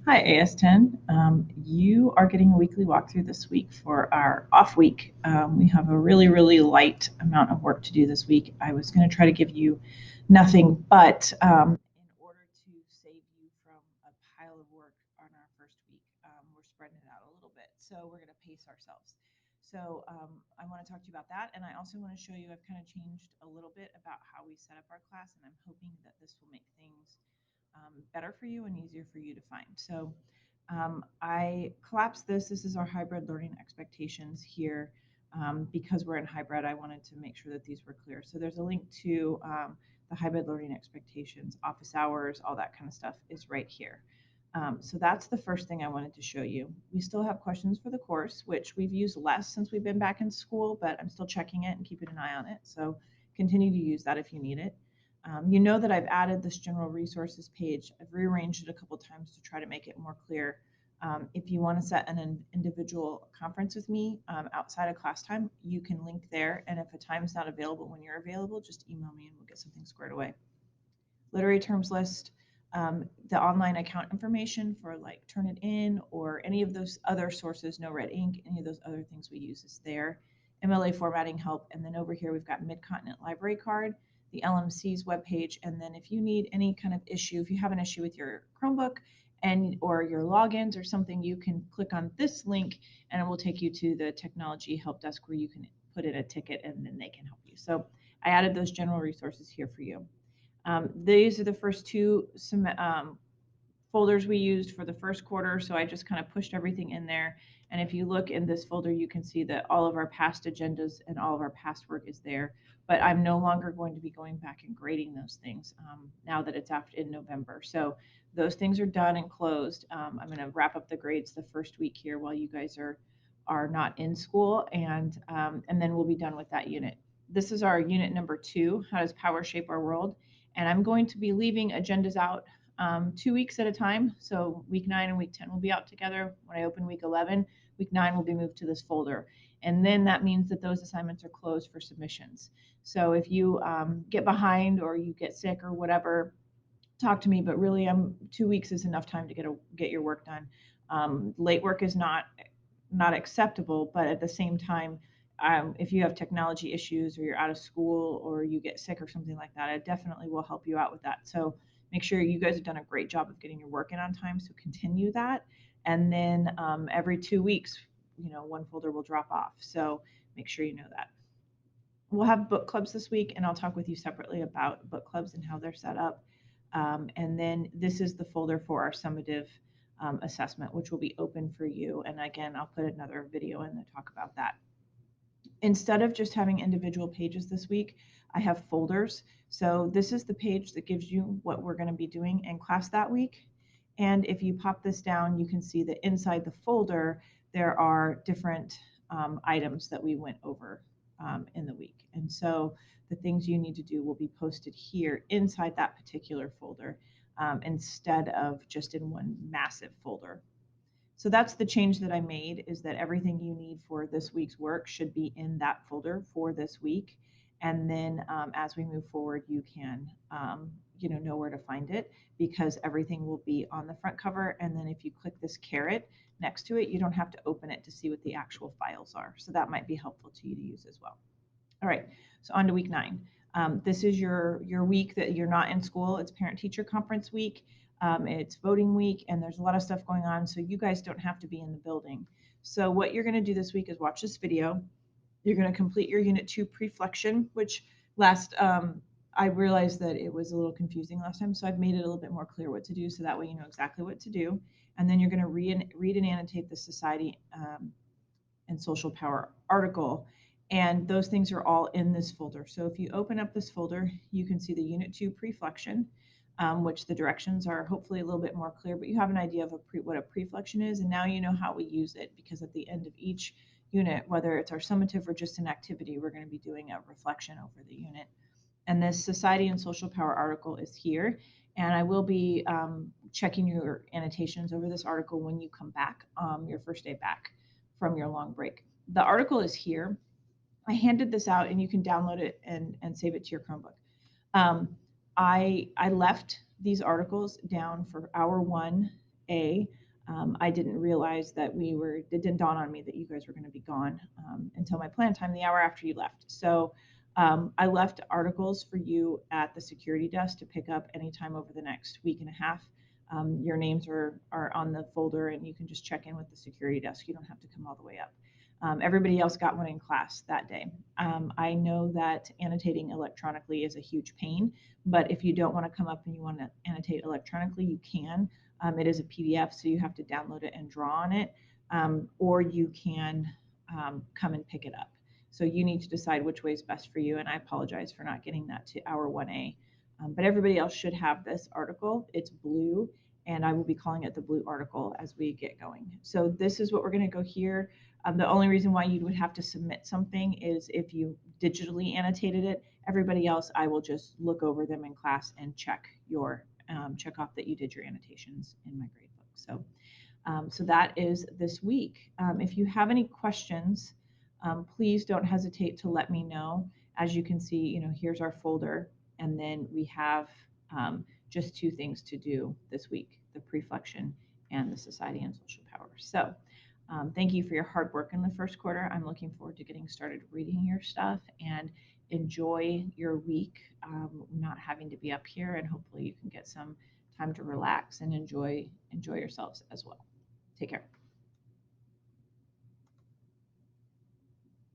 Hi, AS10. You are getting a weekly walkthrough this week for our off week. We have a really light amount of work to do this week. I was going to try to give you nothing, but in order to save you from a pile of work on our first week, we're spreading it out a little bit. So we're going to pace ourselves. So I want to talk to you about that. And I also want to show you I've kind of changed a little bit about how we set up our class. And I'm hoping that this will make things better for you and easier for you to find. So I collapsed this. This is our hybrid learning expectations here. Because we're in hybrid, I wanted to make sure that these were clear. So there's a link to the hybrid learning expectations, office hours, all that kind of stuff is right here. So that's the first thing I wanted to show you. We still have questions for the course, which we've used less since we've been back in school, but I'm still checking it and keeping an eye on it. So continue to use that if you need it. You know that I've added this general resources page. I've rearranged it a couple times to try to make it more clear. If you want to set an individual conference with me outside of class time, you can link there. And if a time is not available when you're available, just email me and we'll get something squared away. Literary terms list, the online account information for like Turnitin or any of those other sources, No Red Ink, any of those other things we use is there. MLA formatting help, and then over here we've got Mid-Continent Library Card, the LMC's webpage, and then if you need any kind of issue, if you have an issue with your Chromebook and or your logins or something, you can click on this link and it will take you to the technology help desk where you can put in a ticket and then they can help you. So I added those general resources here for you. These are the first two folders we used for the first quarter, so I just kind of pushed everything in there. And if you look in this folder, you can see that all of our past agendas and all of our past work is there. But I'm no longer going to be going back and grading those things now that it's after in November. So those things are done and closed. I'm going to wrap up the grades the first week here while you guys are not in school, and then we'll be done with that unit. This is our unit number 2. How does power shape our world? And I'm going to be leaving agendas out 2 weeks at a time. So week 9 and week 10 will be out together. When I open week 11, week 9 will be moved to this folder. And then that means that those assignments are closed for submissions. So if you get behind or you get sick or whatever, talk to me. But really, 2 weeks is enough time to get your work done. Late work is not acceptable, but at the same time, if you have technology issues or you're out of school or you get sick or something like that, I definitely will help you out with that. So make sure you guys have done a great job of getting your work in on time. So continue that. And then every 2 weeks, one folder will drop off. So make sure you know that. We'll have book clubs this week, and I'll talk with you separately about book clubs and how they're set up. And then this is the folder for our summative assessment, which will be open for you. And again, I'll put another video in to talk about that. Instead of just having individual pages this week, I have folders. So this is the page that gives you what we're going to be doing in class that week. And if you pop this down, you can see that inside the folder, there are different items that we went over in the week. And so the things you need to do will be posted here inside that particular folder instead of just in one massive folder. So that's the change that I made, is that everything you need for this week's work should be in that folder for this week. And then as we move forward, you can know where to find it, because everything will be on the front cover. And then if you click this caret next to it, you don't have to open it to see what the actual files are. So that might be helpful to you to use as well. All right, so on to week 9. This is your week that you're not in school. It's parent-teacher conference week. It's voting week, and there's a lot of stuff going on, so you guys don't have to be in the building. So what you're going to do this week is watch this video. You're going to complete your Unit 2 preflection, which I realized that it was a little confusing last time, so I've made it a little bit more clear what to do, so that way you know exactly what to do. And then you're going to read and annotate the society and social power article. And those things are all in this folder. So if you open up this folder, you can see the Unit 2 preflection, which the directions are hopefully a little bit more clear, but you have an idea of what a preflection is, and now you know how we use it, because at the end of each unit, whether it's our summative or just an activity, we're going to be doing a reflection over the unit. And this society and social power article is here. And I will be checking your annotations over this article when you come back, your first day back from your long break. The article is here. I handed this out, and you can download it and save it to your Chromebook. I left these articles down for hour 1 A. I didn't realize that it didn't dawn on me that you guys were going to be gone until my plan time the hour after you left. So I left articles for you at the security desk to pick up anytime over the next week and a half. Your names are on the folder, and you can just check in with the security desk. You don't have to come all the way up. Everybody else got one in class that day. I know that annotating electronically is a huge pain, but if you don't want to come up and you want to annotate electronically, you can. It is a PDF, so you have to download it and draw on it, or you can come and pick it up. So you need to decide which way is best for you, and I apologize for not getting that to our 1A. But everybody else should have this article. It's blue, and I will be calling it the blue article as we get going. So this is what we're going to go here. The only reason why you would have to submit something is if you digitally annotated it. Everybody else, I will just look over them in class and check off that you did your annotations in my gradebook. So that is this week. If you have any questions, please don't hesitate to let me know. As you can see, here's our folder, and then we have just two things to do this week: the preflection and the society and social power. So thank you for your hard work in the first quarter. I'm looking forward to getting started reading your stuff, and enjoy your week, not having to be up here, and hopefully you can get some time to relax and enjoy yourselves as well. Take care.